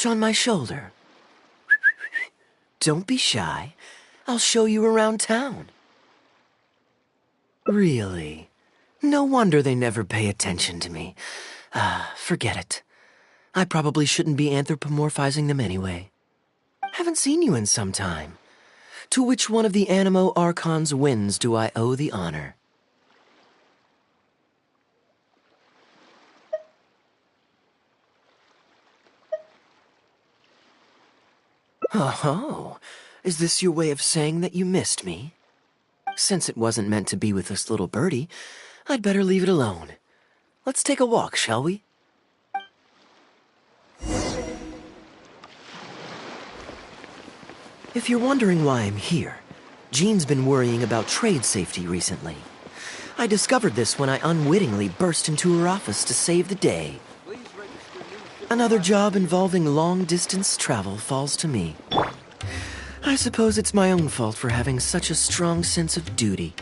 On my shoulder. Don't be shy. I'll show you around town. Really? No wonder they never pay attention to me. Forget it. I probably shouldn't be anthropomorphizing them anyway. Haven't seen you in some time. To which one of the Animo Archon's winds do I owe the honor? Oh, is this your way of saying that you missed me? Since it wasn't meant to be with this little birdie, I'd better leave it alone. Let's take a walk, shall we? If you're wondering why I'm here, Jean's been worrying about trade safety recently. I discovered this when I unwittingly burst into her office to save the day. Another job involving long-distance travel falls to me. I suppose it's my own fault for having such a strong sense of duty.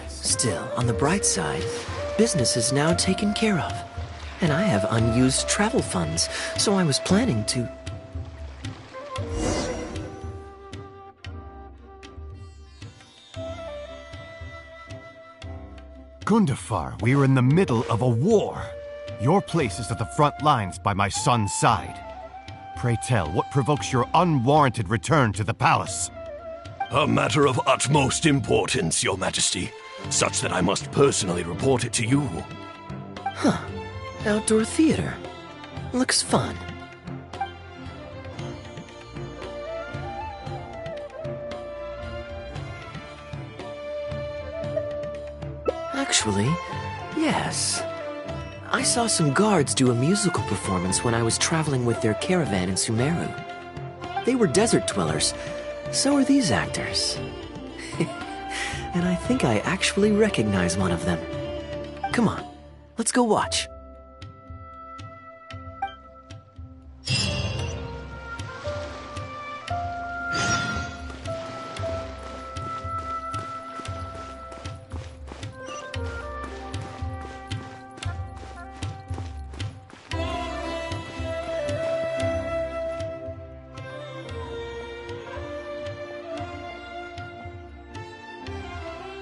Still, on the bright side, business is now taken care of. And I have unused travel funds, so I was planning to... Gundafar, we are in the middle of a war. Your place is at the front lines by my son's side. Pray tell, what provokes your unwarranted return to the palace? A matter of utmost importance, Your Majesty, such that I must personally report it to you. Huh. Outdoor theater. Looks fun. Actually, yes. I saw some guards do a musical performance when I was traveling with their caravan in Sumeru. They were desert dwellers. So are these actors. And I think I actually recognize one of them. Come on, let's go watch.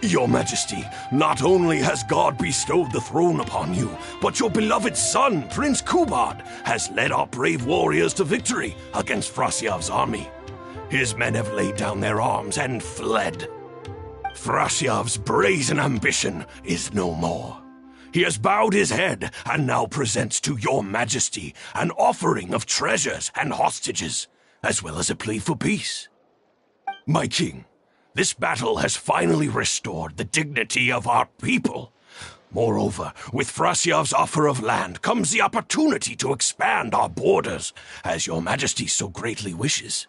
Your Majesty, not only has God bestowed the throne upon you, but your beloved son, Prince Kubad, has led our brave warriors to victory against Frasyav's army. His men have laid down their arms and fled. Frasyav's brazen ambition is no more. He has bowed his head and now presents to your Majesty an offering of treasures and hostages, as well as a plea for peace. My king, this battle has finally restored the dignity of our people. Moreover, with Frasyav's offer of land comes the opportunity to expand our borders, as your Majesty so greatly wishes.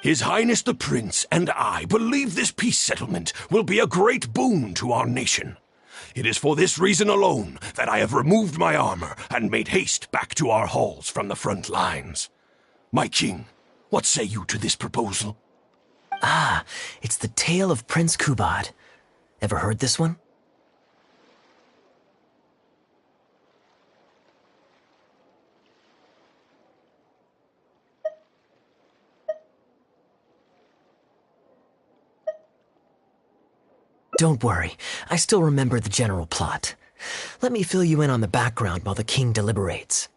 His Highness the Prince and I believe this peace settlement will be a great boon to our nation. It is for this reason alone that I have removed my armor and made haste back to our halls from the front lines. My king, what say you to this proposal? Ah, it's the tale of Prince Kubad. Ever heard this one? Don't worry, I still remember the general plot. Let me fill you in on the background while the king deliberates.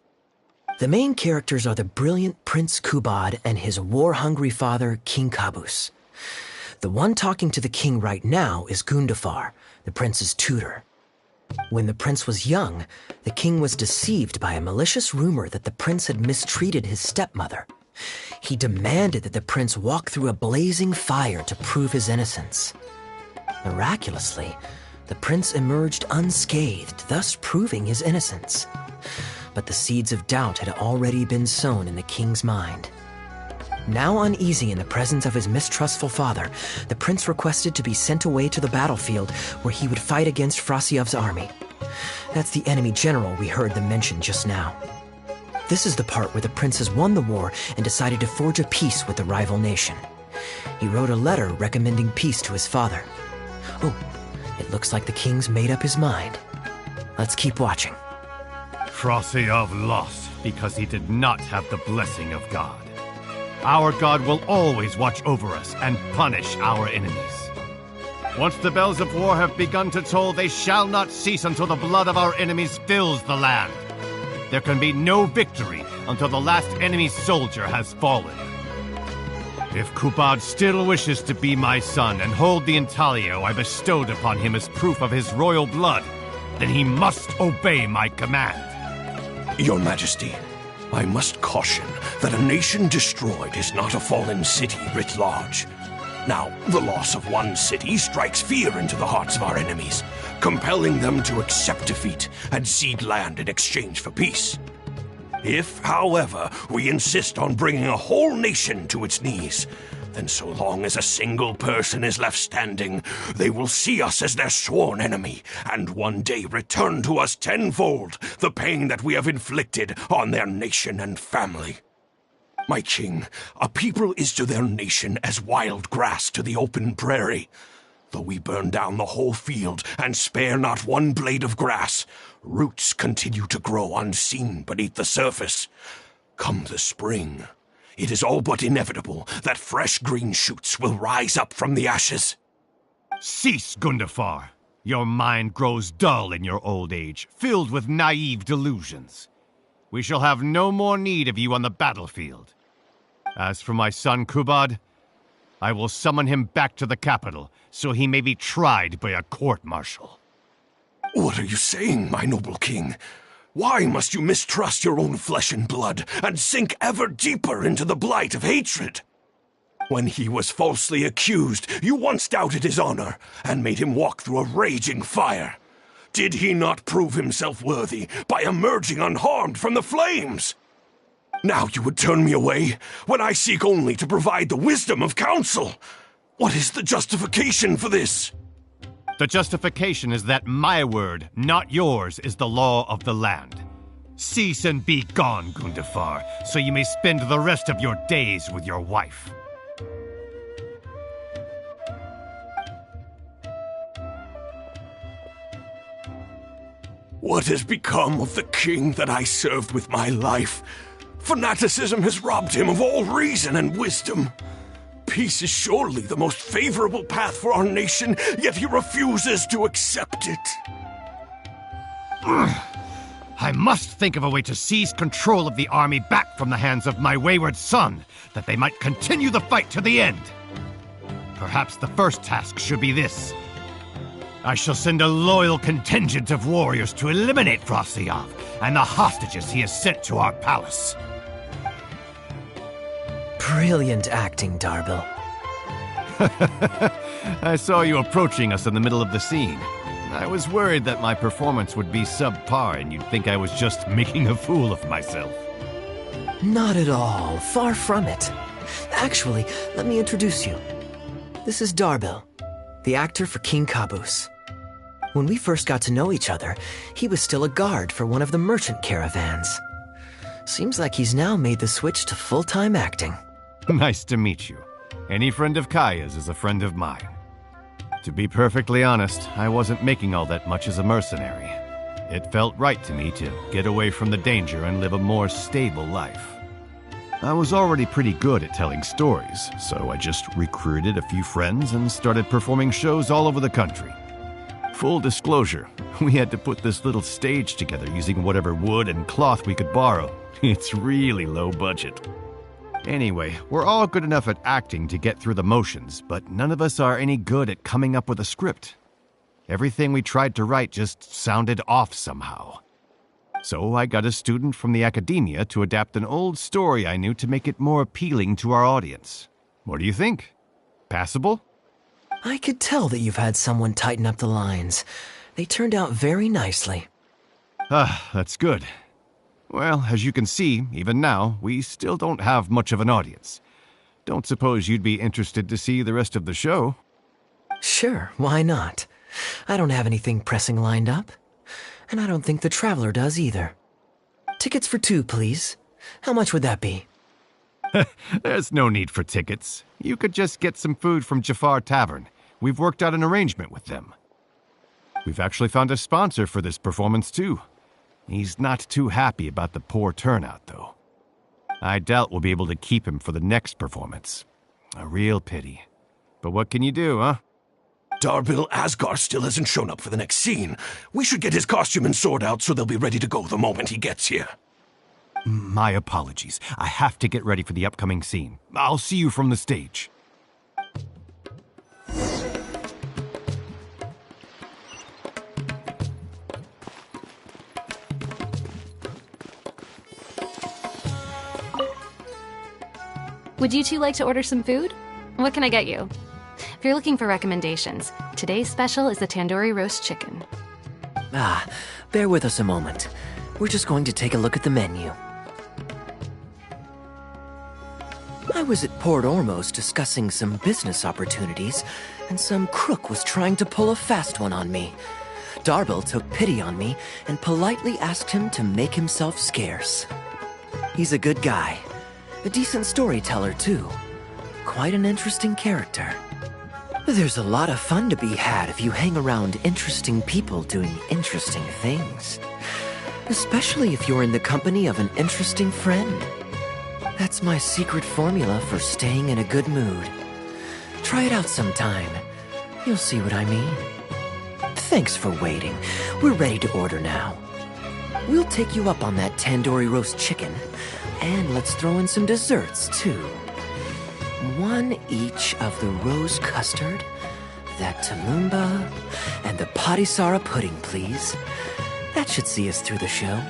The main characters are the brilliant Prince Kubad and his war-hungry father, King Kabus. The one talking to the king right now is Gundafar, the prince's tutor. When the prince was young, the king was deceived by a malicious rumor that the prince had mistreated his stepmother. He demanded that the prince walk through a blazing fire to prove his innocence. Miraculously, the prince emerged unscathed, thus proving his innocence. But the seeds of doubt had already been sown in the king's mind. Now uneasy in the presence of his mistrustful father, the prince requested to be sent away to the battlefield where he would fight against Frasyav's army. That's the enemy general we heard them mention just now. This is the part where the prince has won the war and decided to forge a peace with the rival nation. He wrote a letter recommending peace to his father. Oh, It looks like the king's made up his mind. Let's keep watching. Frosiyov lost because he did not have the blessing of God. Our God will always watch over us and punish our enemies. Once the bells of war have begun to toll, they shall not cease until the blood of our enemies fills the land. There can be no victory until the last enemy soldier has fallen. If Kubad still wishes to be my son and hold the intaglio I bestowed upon him as proof of his royal blood, then he must obey my command. Your Majesty, I must caution that a nation destroyed is not a fallen city writ large. Now, the loss of one city strikes fear into the hearts of our enemies, compelling them to accept defeat and cede land in exchange for peace. If, however, we insist on bringing a whole nation to its knees, then so long as a single person is left standing, they will see us as their sworn enemy, and one day return to us tenfold the pain that we have inflicted on their nation and family. My king, a people is to their nation as wild grass to the open prairie. Though we burn down the whole field and spare not one blade of grass, roots continue to grow unseen beneath the surface. Come the spring, it is all but inevitable that fresh green shoots will rise up from the ashes. Cease, Gundafar. Your mind grows dull in your old age, filled with naive delusions. We shall have no more need of you on the battlefield. As for my son Kubad, I will summon him back to the capital, so he may be tried by a court-martial. What are you saying, my noble king? Why must you mistrust your own flesh and blood and sink ever deeper into the blight of hatred? When he was falsely accused, you once doubted his honor and made him walk through a raging fire. Did he not prove himself worthy by emerging unharmed from the flames? Now you would turn me away when I seek only to provide the wisdom of counsel. What is the justification for this? The justification is that my word, not yours, is the law of the land. Cease and be gone, Gundafar, so you may spend the rest of your days with your wife. What has become of the king that I served with my life? Fanaticism has robbed him of all reason and wisdom. Peace is surely the most favorable path for our nation, yet he refuses to accept it. I must think of a way to seize control of the army back from the hands of my wayward son, that they might continue the fight to the end. Perhaps the first task should be this. I shall send a loyal contingent of warriors to eliminate Frosiyov and the hostages he has sent to our palace. Brilliant acting, Darbil. I saw you approaching us in the middle of the scene. I was worried that my performance would be subpar and you'd think I was just making a fool of myself. Not at all. Far from it. Actually, let me introduce you. This is Darbil, the actor for King Caboose. When we first got to know each other, he was still a guard for one of the merchant caravans. Seems like he's now made the switch to full-time acting. Nice to meet you. Any friend of Kaeya's is a friend of mine. To be perfectly honest, I wasn't making all that much as a mercenary. It felt right to me to get away from the danger and live a more stable life. I was already pretty good at telling stories, so I just recruited a few friends and started performing shows all over the country. Full disclosure, we had to put this little stage together using whatever wood and cloth we could borrow. It's really low budget. Anyway, we're all good enough at acting to get through the motions, but none of us are any good at coming up with a script. Everything we tried to write just sounded off somehow. So I got a student from the academia to adapt an old story I knew to make it more appealing to our audience. What do you think? Passable? I could tell that you've had someone tighten up the lines. They turned out very nicely. That's good. Well, as you can see, even now, we still don't have much of an audience. Don't suppose you'd be interested to see the rest of the show? Sure, why not? I don't have anything pressing lined up. And I don't think the Traveler does either. Tickets for 2, please. How much would that be? There's no need for tickets. You could just get some food from Jafar Tavern. We've worked out an arrangement with them. We've actually found a sponsor for this performance, too. He's not too happy about the poor turnout, though. I doubt we'll be able to keep him for the next performance. A real pity. But what can you do, huh? Darbil Asgar still hasn't shown up for the next scene. We should get his costume and sword out so they'll be ready to go the moment he gets here. My apologies. I have to get ready for the upcoming scene. I'll see you from the stage. Would you two like to order some food? What can I get you? If you're looking for recommendations, today's special is the tandoori roast chicken. Bear with us a moment. We're just going to take a look at the menu. I was at Port Ormos discussing some business opportunities, and some crook was trying to pull a fast one on me. Darbil took pity on me and politely asked him to make himself scarce. He's a good guy. A decent storyteller, too. Quite an interesting character. There's a lot of fun to be had if you hang around interesting people doing interesting things. Especially if you're in the company of an interesting friend. That's my secret formula for staying in a good mood. Try it out sometime. You'll see what I mean. Thanks for waiting. We're ready to order now. We'll take you up on that tandoori roast chicken. And let's throw in some desserts, too. One each of the rose custard, that talumba, and the patisara pudding, please. That should see us through the show.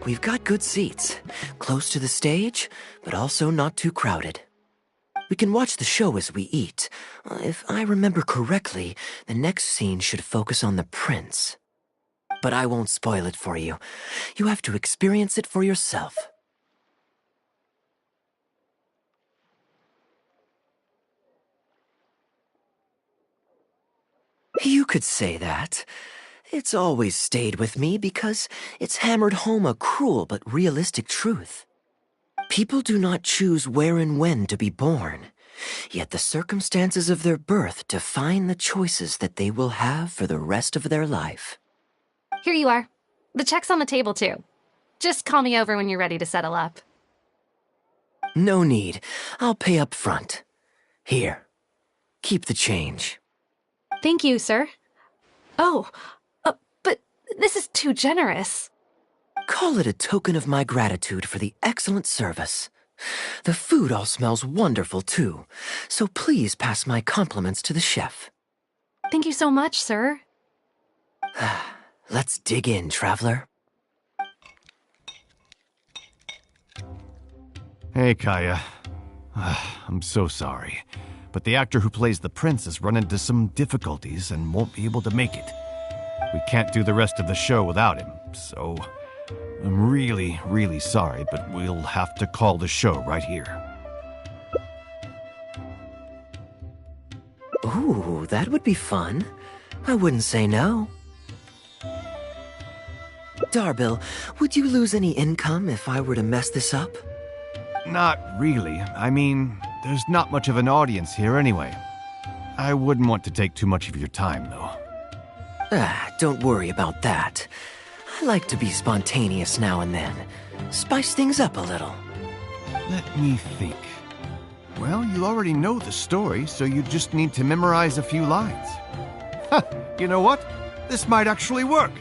We've got good seats, close to the stage, but also not too crowded. We can watch the show as we eat. If I remember correctly, the next scene should focus on the prince. But I won't spoil it for you. You have to experience it for yourself. You could say that. It's always stayed with me because it's hammered home a cruel but realistic truth. People do not choose where and when to be born, yet the circumstances of their birth define the choices that they will have for the rest of their life. Here you are. The check's on the table, too. Just call me over when you're ready to settle up. No need. I'll pay up front. Here. Keep the change. Thank you, sir. Oh, but this is too generous. Call it a token of my gratitude for the excellent service. The food all smells wonderful, too, so please pass my compliments to the chef. Thank you so much, sir. Let's dig in, traveler. Hey, Kaeya. I'm so sorry, but the actor who plays the prince has run into some difficulties and won't be able to make it. We can't do the rest of the show without him, so I'm really, really sorry, but we'll have to call the show right here. Ooh, that would be fun. I wouldn't say no. Darbil, would you lose any income if I were to mess this up? Not really. I mean, there's not much of an audience here anyway. I wouldn't want to take too much of your time, though. Don't worry about that. I like to be spontaneous now and then. Spice things up a little. Let me think. Well, you already know the story, so you just need to memorize a few lines. Ha! You know what? This might actually work.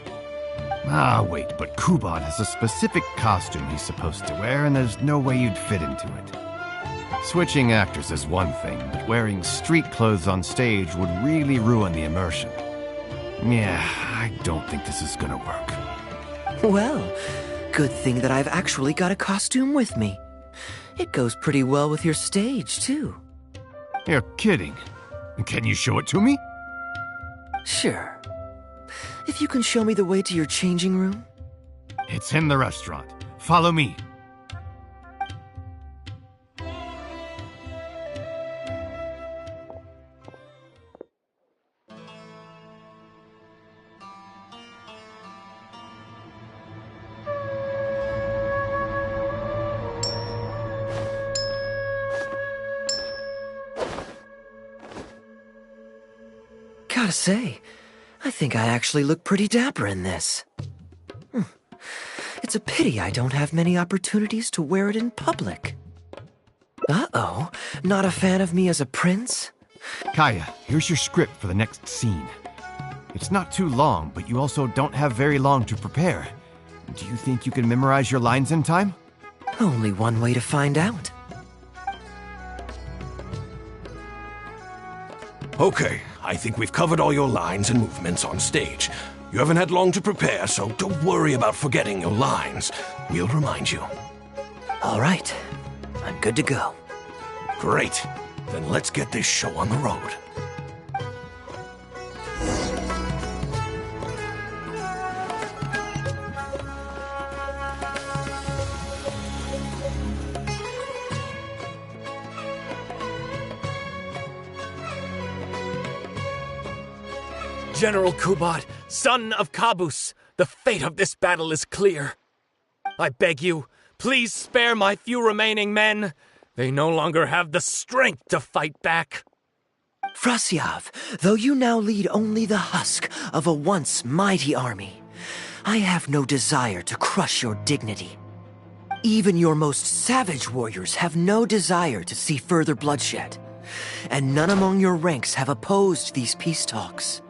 Wait, but Kubad has a specific costume he's supposed to wear, and there's no way you'd fit into it. Switching actors is one thing, but wearing street clothes on stage would really ruin the immersion. Yeah, I don't think this is gonna work. Well, good thing that I've actually got a costume with me. It goes pretty well with your stage, too. You're kidding. Can you show it to me? Sure. If you can show me the way to your changing room? It's in the restaurant. Follow me. Gotta say, I think I actually look pretty dapper in this. It's a pity I don't have many opportunities to wear it in public. Uh-oh, not a fan of me as a prince? Kaeya, here's your script for the next scene. It's not too long, but you also don't have very long to prepare. Do you think you can memorize your lines in time? Only one way to find out. Okay, I think we've covered all your lines and movements on stage. You haven't had long to prepare, so don't worry about forgetting your lines. We'll remind you. All right, I'm good to go. Great. Then let's get this show on the road. General Kubad, son of Kabus, the fate of this battle is clear. I beg you, please spare my few remaining men. They no longer have the strength to fight back. Frasyav, though you now lead only the husk of a once mighty army, I have no desire to crush your dignity. Even your most savage warriors have no desire to see further bloodshed, and none among your ranks have opposed these peace talks.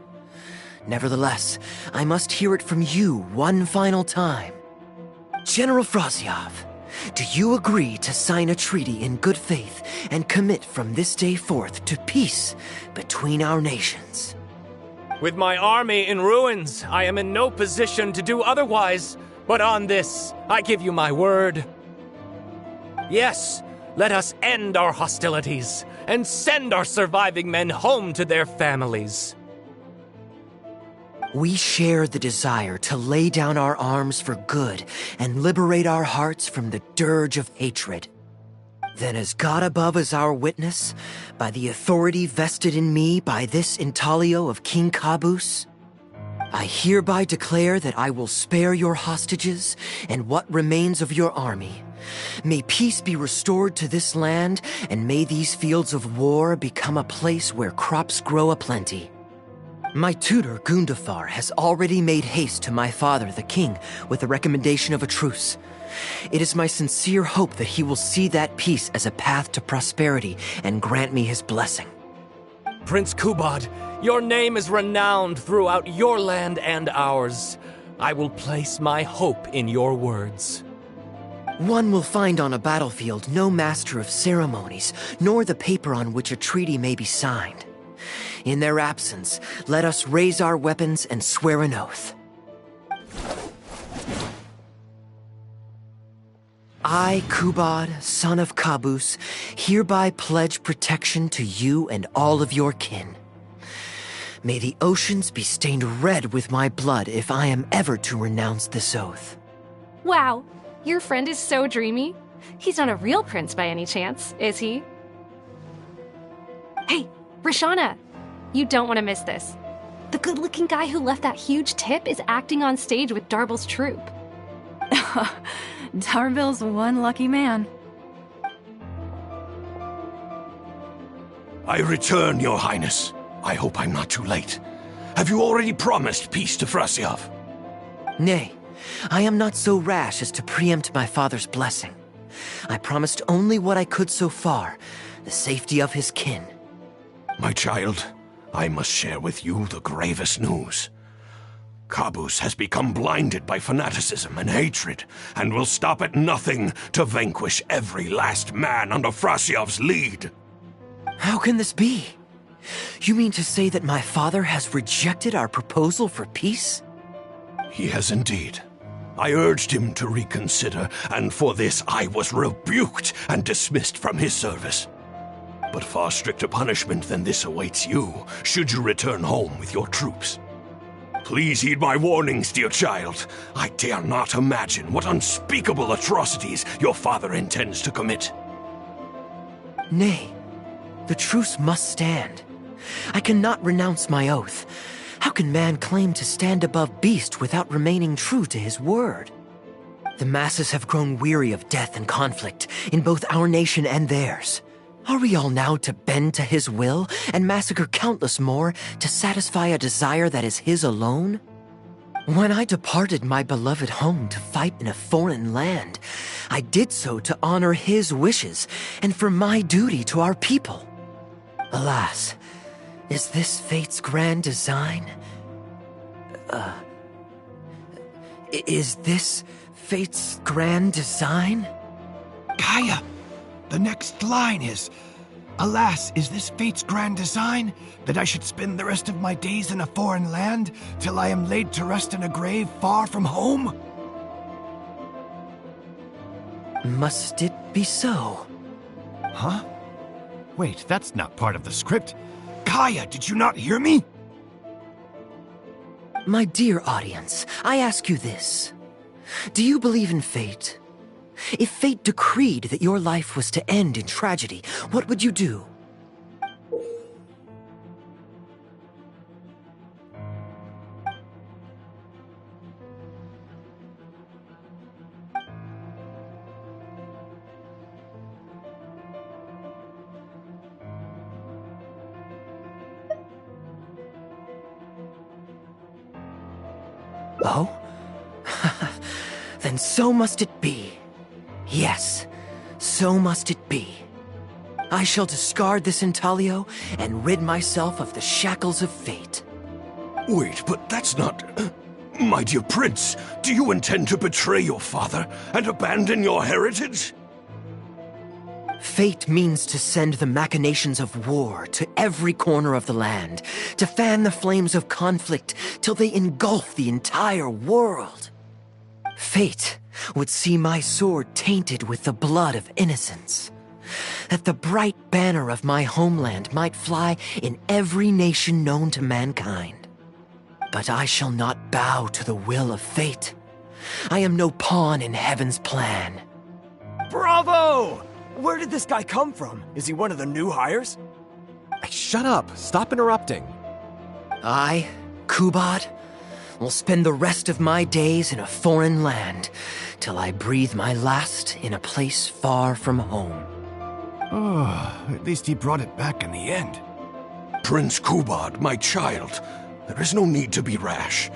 Nevertheless, I must hear it from you one final time. General Frasyav, do you agree to sign a treaty in good faith and commit from this day forth to peace between our nations? With my army in ruins, I am in no position to do otherwise, but on this, I give you my word. Yes, let us end our hostilities and send our surviving men home to their families. We share the desire to lay down our arms for good and liberate our hearts from the dirge of hatred. Then as God above is our witness, by the authority vested in me by this intaglio of King Kabus, I hereby declare that I will spare your hostages and what remains of your army. May peace be restored to this land, and may these fields of war become a place where crops grow aplenty. My tutor, Gundafar, has already made haste to my father, the king, with the recommendation of a truce. It is my sincere hope that he will see that peace as a path to prosperity and grant me his blessing. Prince Kubad, your name is renowned throughout your land and ours. I will place my hope in your words. One will find on a battlefield no master of ceremonies, nor the paper on which a treaty may be signed. In their absence, let us raise our weapons and swear an oath. I, Kubad, son of Kabus, hereby pledge protection to you and all of your kin. May the oceans be stained red with my blood if I am ever to renounce this oath. Wow, your friend is so dreamy. He's not a real prince by any chance, is he? Hey, Rashana, you don't want to miss this. The good-looking guy who left that huge tip is acting on stage with Darbel's troupe. Darbel's one lucky man. I return, Your Highness. I hope I'm not too late. Have you already promised peace to Frasyav? Nay, I am not so rash as to preempt my father's blessing. I promised only what I could so far, the safety of his kin. My child, I must share with you the gravest news. Kabus has become blinded by fanaticism and hatred, and will stop at nothing to vanquish every last man under Frasyav's lead. How can this be? You mean to say that my father has rejected our proposal for peace? He has indeed. I urged him to reconsider, and for this I was rebuked and dismissed from his service. But far stricter punishment than this awaits you, should you return home with your troops. Please heed my warnings, dear child. I dare not imagine what unspeakable atrocities your father intends to commit. Nay, the truce must stand. I cannot renounce my oath. How can man claim to stand above beast without remaining true to his word? The masses have grown weary of death and conflict in both our nation and theirs. Are we all now to bend to his will and massacre countless more to satisfy a desire that is his alone? When I departed my beloved home to fight in a foreign land, I did so to honor his wishes and for my duty to our people. Alas, is this fate's grand design? Is this fate's grand design? Kaeya, the next line is, "Alas, is this fate's grand design, that I should spend the rest of my days in a foreign land, till I am laid to rest in a grave far from home?" Must it be so? Huh? Wait, that's not part of the script. Kaeya, did you not hear me? My dear audience, I ask you this. Do you believe in fate? If fate decreed that your life was to end in tragedy, what would you do? Oh? Then so must it be. Yes, so must it be. I shall discard this intaglio and rid myself of the shackles of fate. Wait, but that's not... My dear prince, do you intend to betray your father and abandon your heritage? Fate means to send the machinations of war to every corner of the land, to fan the flames of conflict till they engulf the entire world. Fate would see my sword tainted with the blood of innocence, that the bright banner of my homeland might fly in every nation known to mankind. But I shall not bow to the will of fate. I am no pawn in heaven's plan. Bravo! Where did this guy come from? Is he one of the new hires? Hey, shut up! Stop interrupting. I, Kubad, will spend the rest of my days in a foreign land till I breathe my last in a place far from home. Oh, at least he brought it back in the end. Prince Kubad, my child, there is no need to be rash.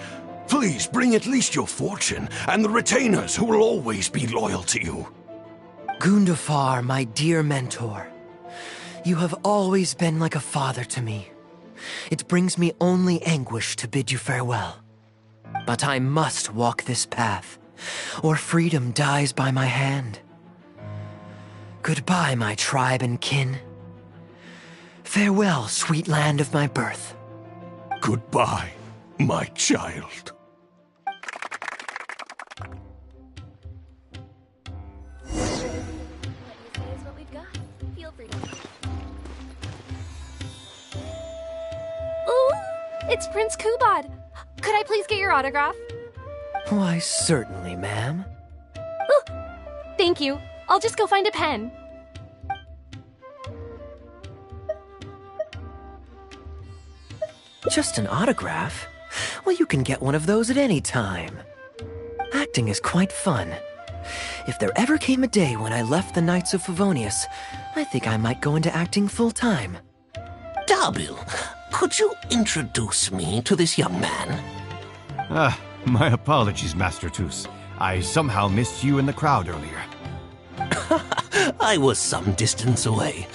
Please bring at least your fortune and the retainers who will always be loyal to you. Gundafar, my dear mentor, you have always been like a father to me. It brings me only anguish to bid you farewell. But I must walk this path, or freedom dies by my hand. Goodbye, my tribe and kin. Farewell, sweet land of my birth. Goodbye, my child. Ooh, it's Prince Kubad. Could I please get your autograph? Why, certainly, ma'am. Ooh, thank you. I'll just go find a pen. Just an autograph? Well, you can get one of those at any time. Acting is quite fun. If there ever came a day when I left the Knights of Favonius, I think I might go into acting full-time. Darbil, could you introduce me to this young man? My apologies, Master Toos. I somehow missed you in the crowd earlier. I was some distance away.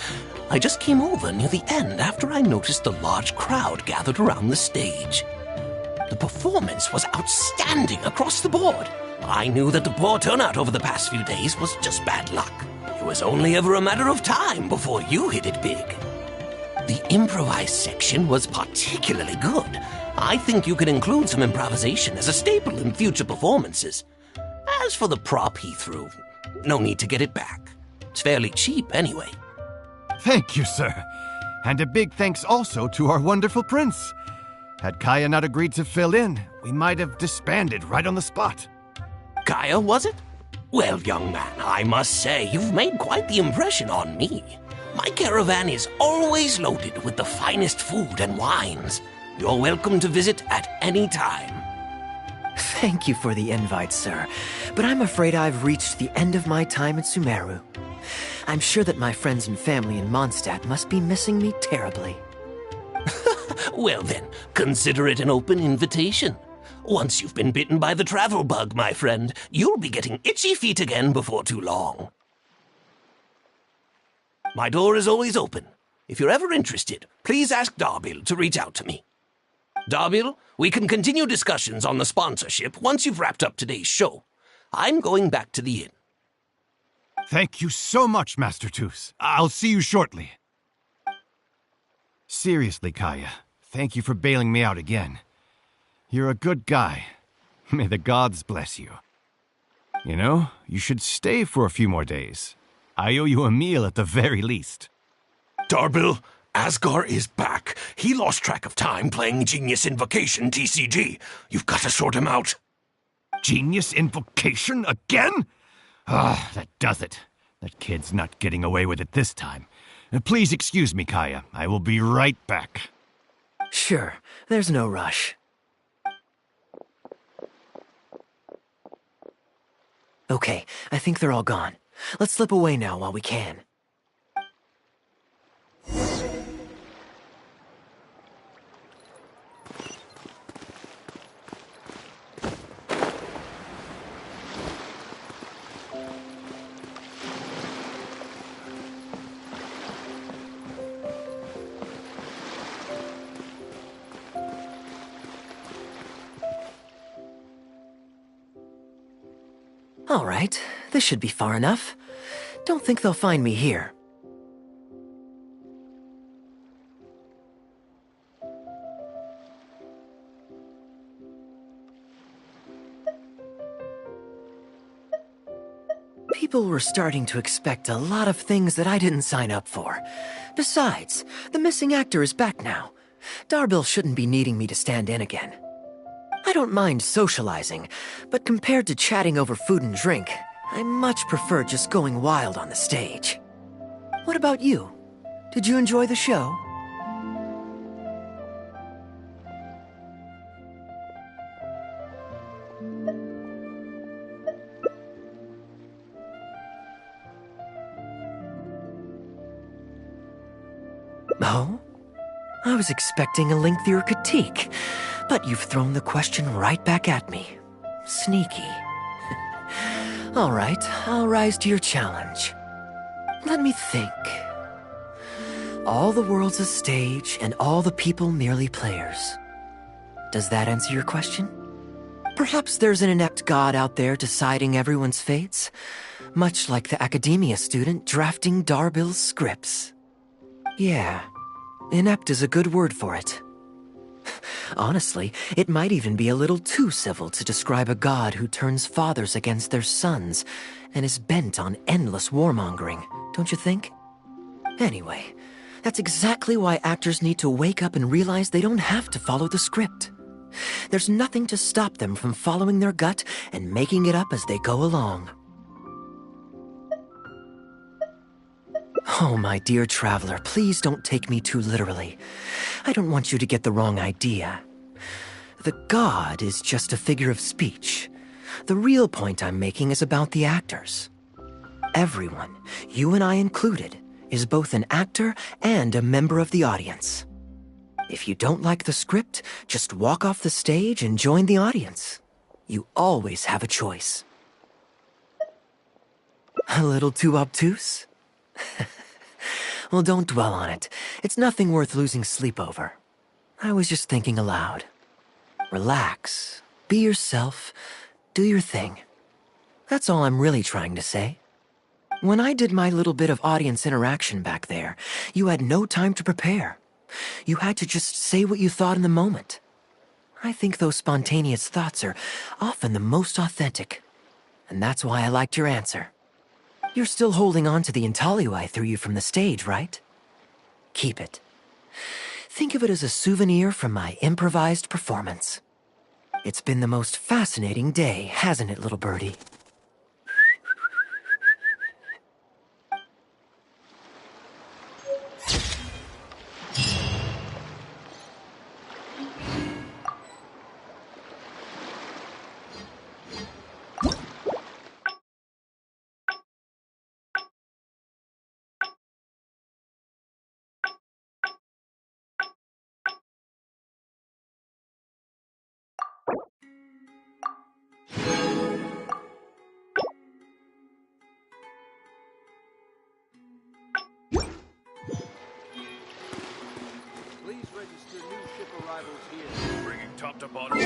I just came over near the end after I noticed the large crowd gathered around the stage. The performance was outstanding across the board. I knew that the poor turnout over the past few days was just bad luck. It was only ever a matter of time before you hit it big. The improvised section was particularly good. I think you could include some improvisation as a staple in future performances. As for the prop he threw, no need to get it back. It's fairly cheap anyway. Thank you, sir. And a big thanks also to our wonderful prince. Had Kaeya not agreed to fill in, we might have disbanded right on the spot. Kaeya, was it? Well, young man, I must say you've made quite the impression on me. My caravan is always loaded with the finest food and wines. You're welcome to visit at any time. Thank you for the invite, sir, but I'm afraid I've reached the end of my time at Sumeru. I'm sure that my friends and family in Mondstadt must be missing me terribly. Well then, consider it an open invitation. Once you've been bitten by the travel bug, my friend, you'll be getting itchy feet again before too long. My door is always open. If you're ever interested, please ask Darbil to reach out to me. Darbil, we can continue discussions on the sponsorship once you've wrapped up today's show. I'm going back to the inn. Thank you so much, Master Toos. I'll see you shortly. Seriously, Kaeya, thank you for bailing me out again. You're a good guy. May the gods bless you. You know, you should stay for a few more days. I owe you a meal at the very least. Darbil, Asgar is back. He lost track of time playing Genius Invocation TCG. You've got to sort him out. Genius Invocation again? Ah, that does it. That kid's not getting away with it this time. Please excuse me, Kaeya. I will be right back. Sure, there's no rush. Okay, I think they're all gone. Let's slip away now while we can. All right, this should be far enough. Don't think they'll find me here. People were starting to expect a lot of things that I didn't sign up for. Besides, the missing actor is back now. Darbil shouldn't be needing me to stand in again. I don't mind socializing, but compared to chatting over food and drink, I much prefer just going wild on the stage. What about you? Did you enjoy the show? Oh? I was expecting a lengthier critique, but you've thrown the question right back at me. Sneaky. All right, I'll rise to your challenge. Let me think. All the world's a stage, and all the people merely players. Does that answer your question? Perhaps there's an inept god out there deciding everyone's fates, much like the academia student drafting Darbil's scripts. Yeah, inept is a good word for it. Honestly, it might even be a little too civil to describe a god who turns fathers against their sons and is bent on endless warmongering, don't you think? Anyway, that's exactly why actors need to wake up and realize they don't have to follow the script. There's nothing to stop them from following their gut and making it up as they go along. Oh, my dear traveler, please don't take me too literally. I don't want you to get the wrong idea. The god is just a figure of speech. The real point I'm making is about the actors. Everyone, you and I included, is both an actor and a member of the audience. If you don't like the script, just walk off the stage and join the audience. You always have a choice. A little too obtuse? Well, don't dwell on it. It's nothing worth losing sleep over. I was just thinking aloud. Relax, be yourself, do your thing. That's all I'm really trying to say. When I did my little bit of audience interaction back there, you had no time to prepare. You had to just say what you thought in the moment. I think those spontaneous thoughts are often the most authentic. And that's why I liked your answer. You're still holding on to the intaglio I threw you from the stage, right? Keep it. Think of it as a souvenir from my improvised performance. It's been the most fascinating day, hasn't it, little birdie? Bringing top to bottom.